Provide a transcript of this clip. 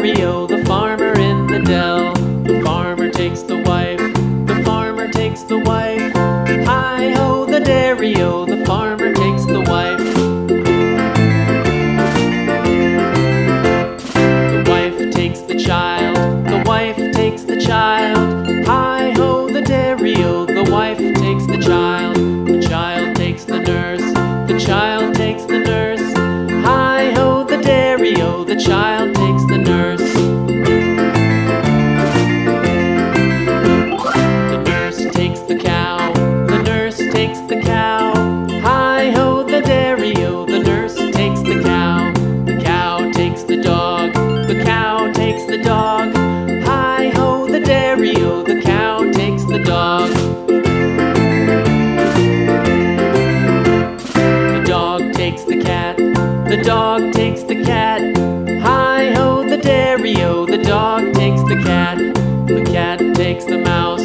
dairy-o, the farmer in the dell. The farmer takes the wife, the farmer takes the wife. Hi-ho, the dairy-o, the farmer takes the wife. The wife takes the child, the wife takes the child. Hi-ho, the dairy-o, the wife takes the child. The child takes the nurse, the child takes the nurse. Hi-ho, the dairy-o, the child takes the nurse. The nurse takes the cow, the nurse takes the cow. Hi-ho, the dairy-o, the nurse takes the cow. The cow takes the dog, the cow takes the dog. Hi-ho, the dairy-o, the cow takes the dog. The dog takes the cat, the dog takes the cat. Hi-ho, the dairy-o, the dog takes the cat. The cat takes the mouse,